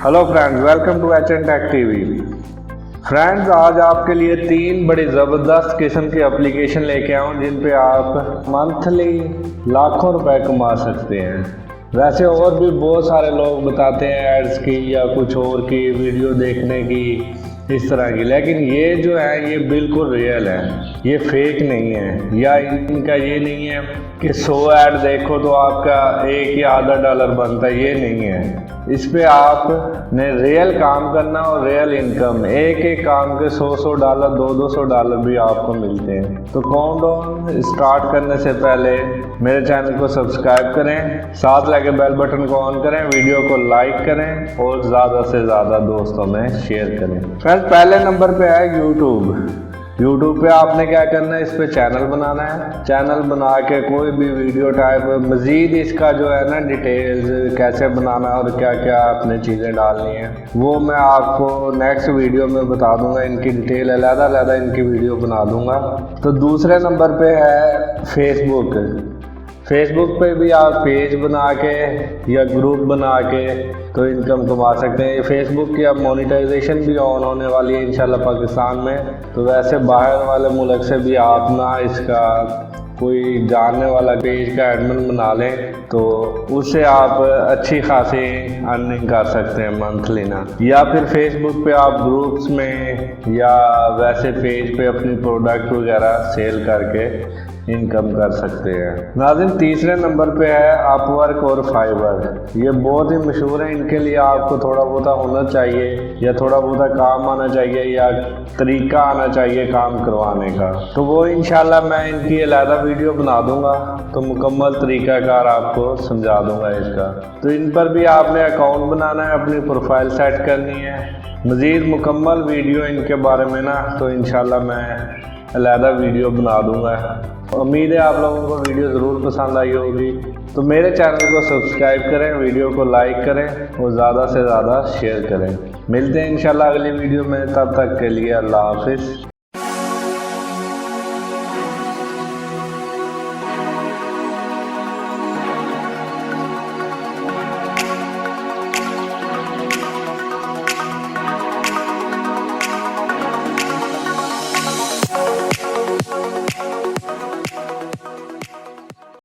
Hello friends, welcome to H N tech TV. Friends, आज आपके लिए 3 बड़ी ज़बरदस्त किस्म की एप्लीकेशन लेके आया हूँ जिन पे आप मंथली लाखों रुपए कमा सकते हैं। वैसे और भी बहुत सारे लोग बताते हैं एड्स की या कुछ और की वीडियो देखने की इस तरह की, लेकिन ये जो है ये बिल्कुल रियल है, ये फेक नहीं है। या इनका ये नहीं है कि 100 ऐड देखो तो आपका $1 या आधा डॉलर बनता है, ये नहीं है। इस पे आपने रियल काम करना और रियल इनकम, एक एक काम के $100 डॉलर, $200 भी आपको मिलते हैं। तो काउंटडाउन स्टार्ट करने से पहले मेरे चैनल को सब्सक्राइब करें, साथ लगे बेल बटन को ऑन करें, वीडियो को लाइक करें और ज़्यादा से ज़्यादा दोस्तों में शेयर करें। फ्रेंड्स, पहले नंबर पे है यूट्यूब पे आपने क्या करना है, इस पे चैनल बनाना है। चैनल बना के कोई भी वीडियो टाइप, मज़ीद इसका जो है ना डिटेल्स कैसे बनाना है और क्या क्या अपने चीज़ें डालनी है वो मैं आपको नेक्स्ट वीडियो में बता दूंगा। इनकी डिटेल अलग-अलग इनकी वीडियो बना दूंगा। तो दूसरे नंबर पे है फेसबुक पे भी आप पेज बना के या ग्रुप बना के तो इनकम कमा सकते हैं। फेसबुक की अब मोनेटाइजेशन भी ऑन होने वाली है इंशाल्लाह पाकिस्तान में। तो वैसे बाहर वाले मुल्क से भी आप ना इसका कोई जानने वाला पेज का एडमिन बना लें तो उससे आप अच्छी खासी अर्निंग कर सकते हैं मंथली ना। या फिर फेसबुक पे आप ग्रुप्स में या वैसे पेज पे अपनी प्रोडक्ट वगैरह सेल करके इनकम कर सकते हैं। नाज़रीन, तीसरे नंबर पे है अपवर्क और फाइवर। ये बहुत ही मशहूर है। इनके लिए आपको थोड़ा बहुत हुनर चाहिए या थोड़ा बहुत काम आना चाहिए या तरीका आना चाहिए काम करवाने का। तो वो इंशाल्लाह मैं इनकी अलग वीडियो बना दूंगा तो मुकम्मल तरीक़ाकार आपको समझा दूंगा इसका। तो इन पर भी आपने अकाउंट बनाना है, अपनी प्रोफाइल सेट करनी है। मज़ीद मुकम्मल वीडियो इनके बारे में ना तो इंशाल्लाह मैं अलग वीडियो बना दूंगा। उम्मीद है आप लोगों को वीडियो ज़रूर पसंद आई होगी। तो मेरे चैनल को सब्सक्राइब करें, वीडियो को लाइक करें और ज़्यादा से ज़्यादा शेयर करें। मिलते हैं इंशाल्लाह अगली वीडियो में, तब तक के लिए अल्लाह हाफिज़।